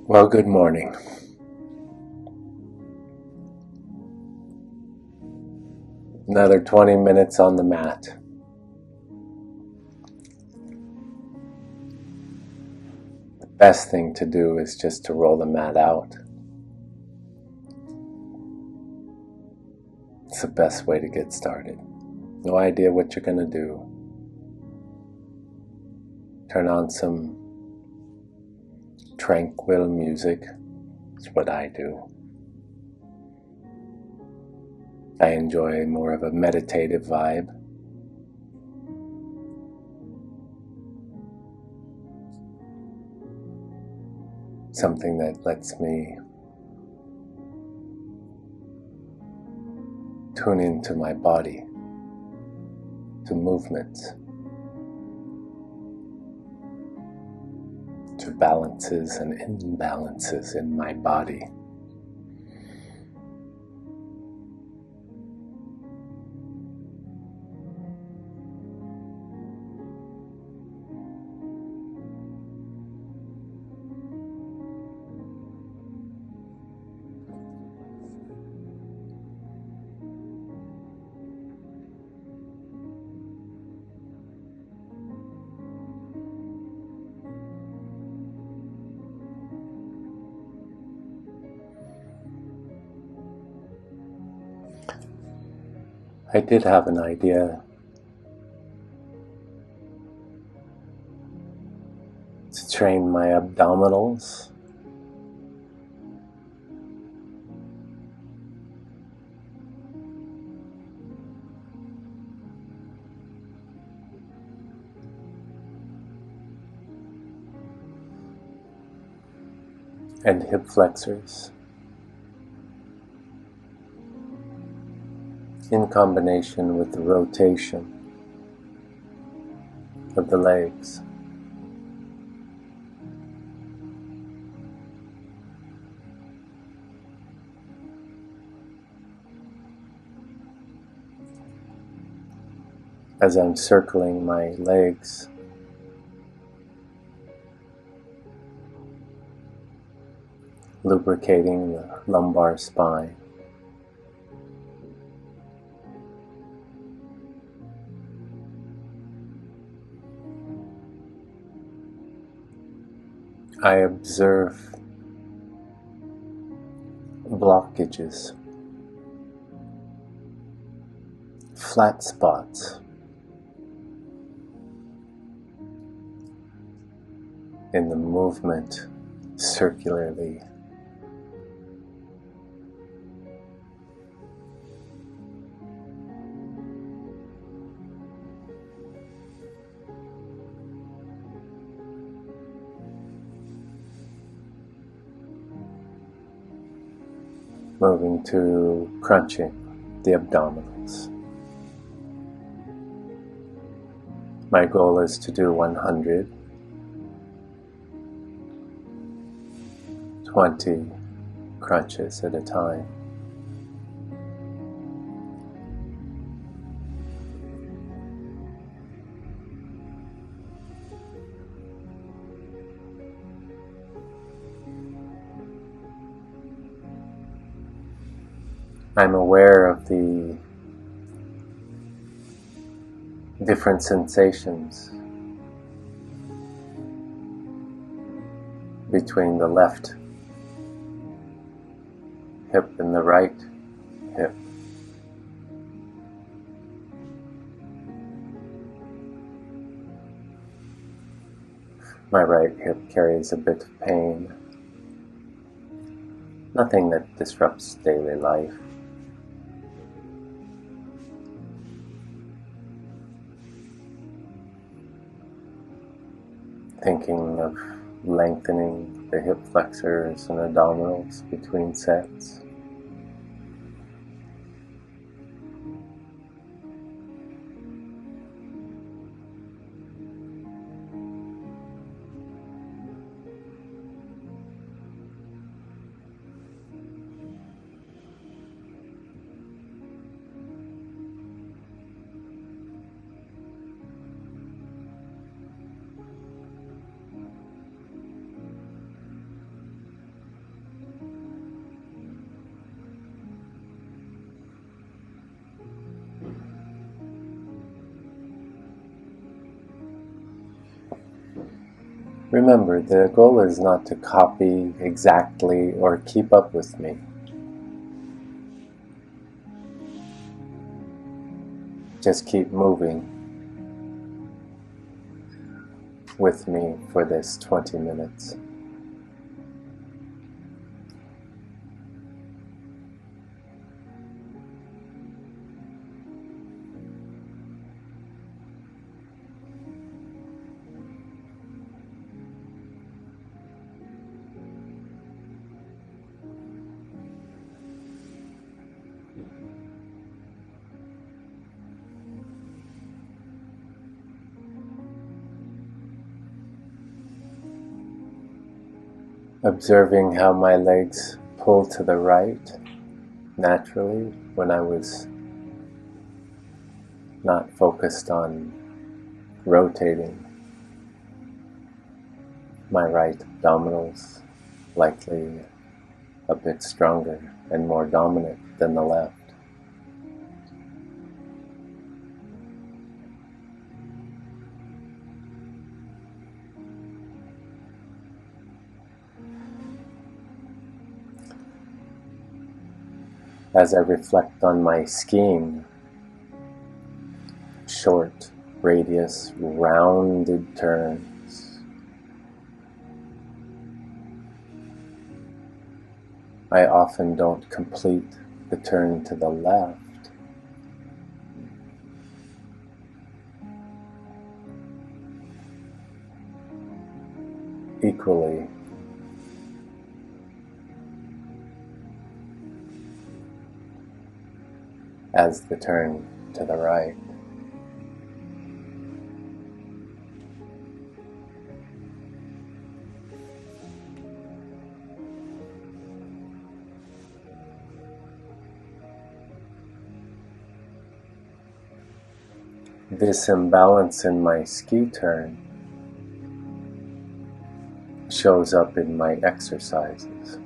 Well, good morning. Another 20 minutes on the mat. The best thing to do is just to roll the mat out. It's the best way to get started. No idea what you're going to do. Turn on some tranquil music. It's what I do. I enjoy more of a meditative vibe. Something that lets me tune into my body, to movements, to balances and imbalances in my body. I did have an idea to train my abdominals. And hip flexors in combination with the rotation of the legs. As I'm circling my legs, lubricating the lumbar spine. I observe blockages, flat spots in the movement circularly. Moving to crunching the abdominals. My goal is to do 120 crunches at a time. I'm aware of the different sensations between the left hip and the right hip. My right hip carries a bit of pain. Nothing that disrupts daily life. Thinking of lengthening the hip flexors and abdominals between sets. Remember, the goal is not to copy exactly or keep up with me. Just keep moving with me for this 20 minutes. Observing how my legs pull to the right naturally when I was not focused on rotating my right abdominals, likely a bit stronger and more dominant than the left. As I reflect on my skiing, short, radius, rounded turns, I often don't complete the turn to the left. Equally, as the turn to the right. This imbalance in my ski turn shows up in my exercises.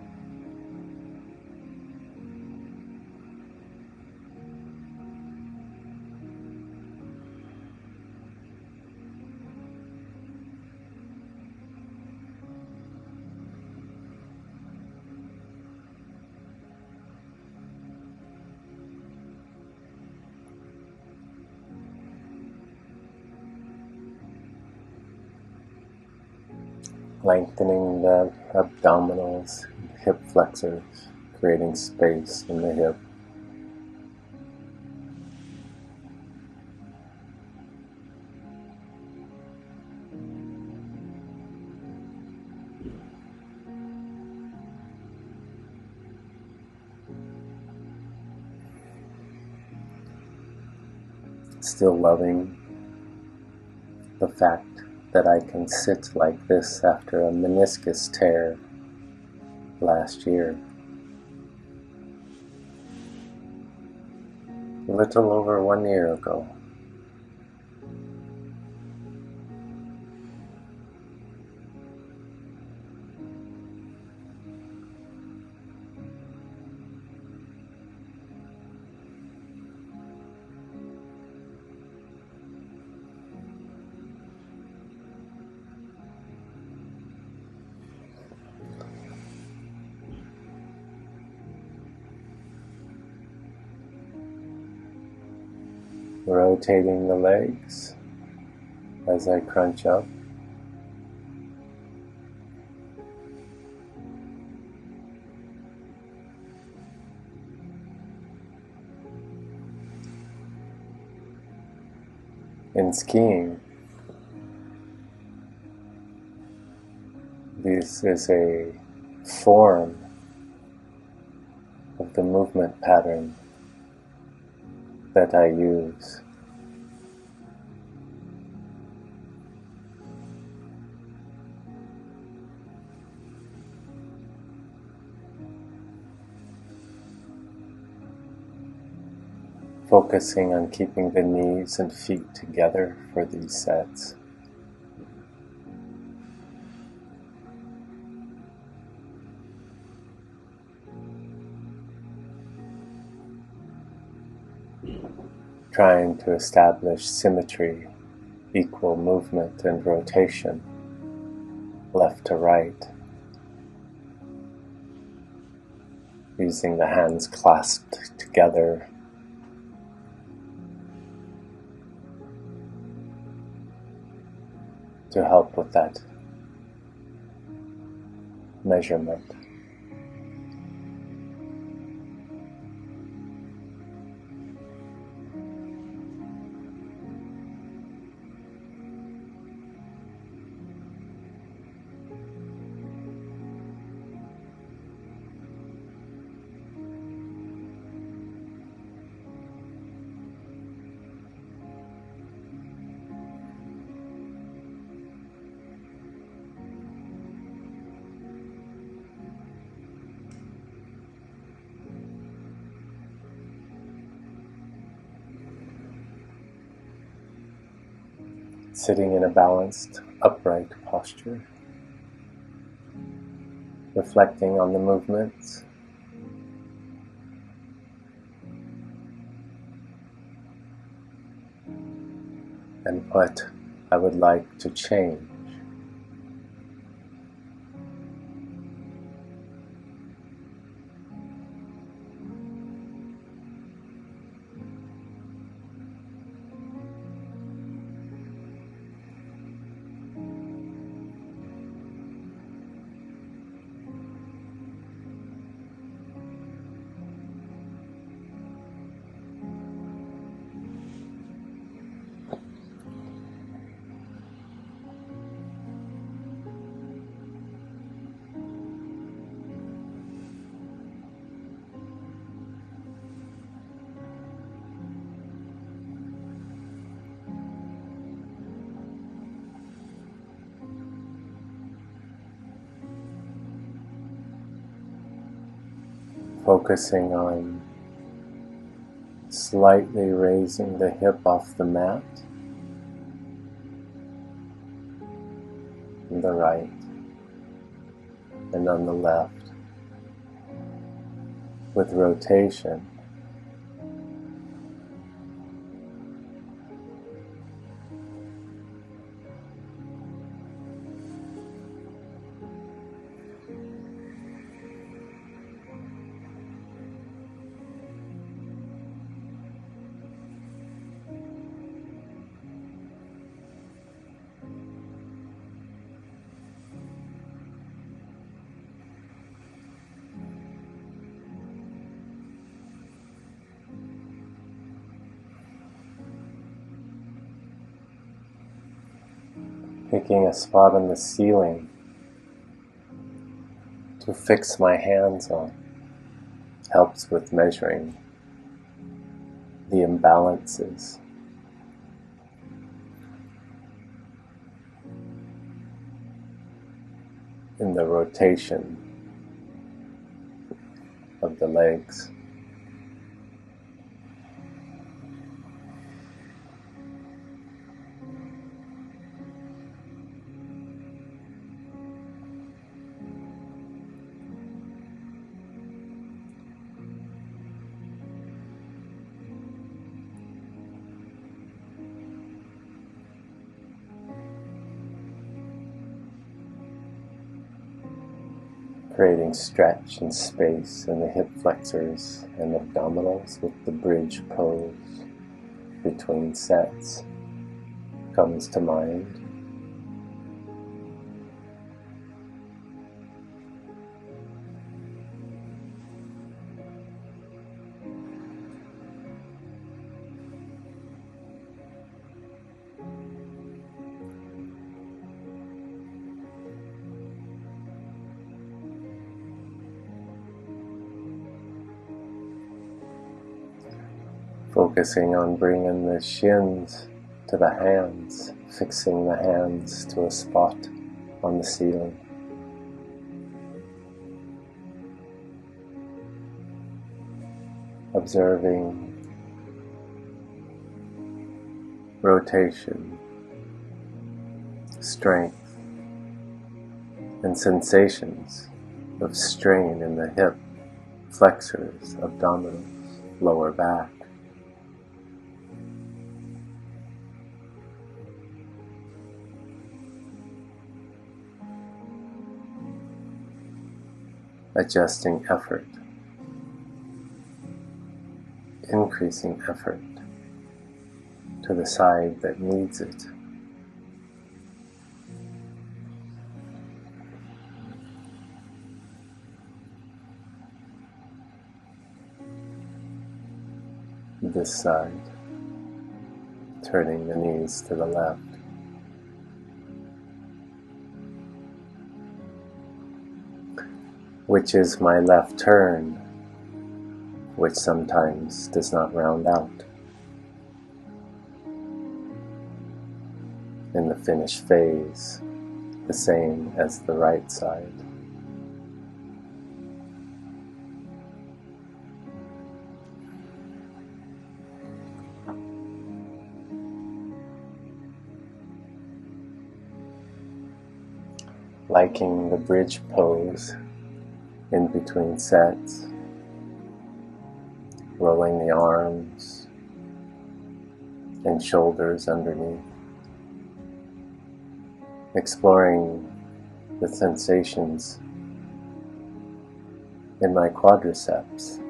Lengthening the abdominals, hip flexors, creating space in the hip. Still loving the fact that I can sit like this after a meniscus tear last year. A little over 1 year ago. Rotating the legs as I crunch up. In skiing, this is a form of the movement pattern that I use. Focusing on keeping the knees and feet together for these sets. Trying to establish symmetry, equal movement and rotation left to right, using the hands clasped together, to help with that measurement. Sitting in a balanced, upright posture, reflecting on the movements, and what I would like to change. Focusing on slightly raising the hip off the mat on the right and on the left, with rotation. Picking a spot on the ceiling to fix my hands on helps with measuring the imbalances. In the rotation of the legs. Creating stretch and space in the hip flexors and abdominals with the bridge pose between sets comes to mind. Focusing on bringing the shins to the hands, fixing the hands to a spot on the ceiling. Observing rotation, strength, and sensations of strain in the hip, flexors, abdominals, lower back. adjusting effort, increasing effort to the side that needs it. This side, turning the knees to the left. Which is my left turn, which sometimes does not round out. In the finish phase, the same as the right side. Liking the bridge pose in between sets, rolling the arms and shoulders underneath, exploring the sensations in my quadriceps,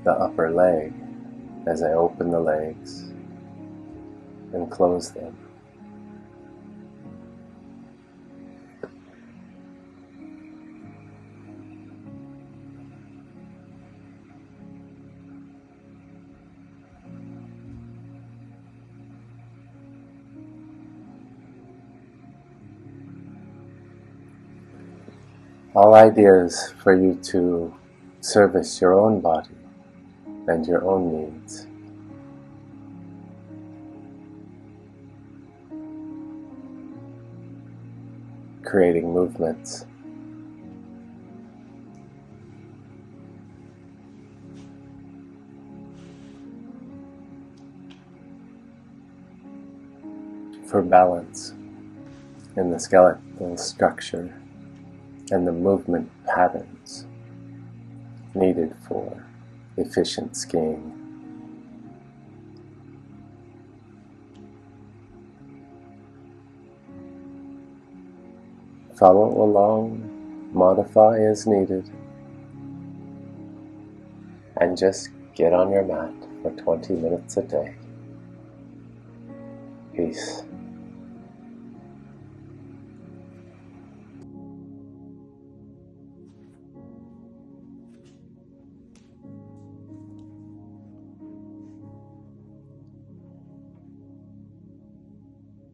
the upper leg as I open the legs and close them. All ideas for you to service your own body and your own needs. Creating movements. For balance in the skeletal structure and the movement patterns needed for efficient skiing. Follow along, modify as needed, and just get on your mat for 20 minutes a day. Peace.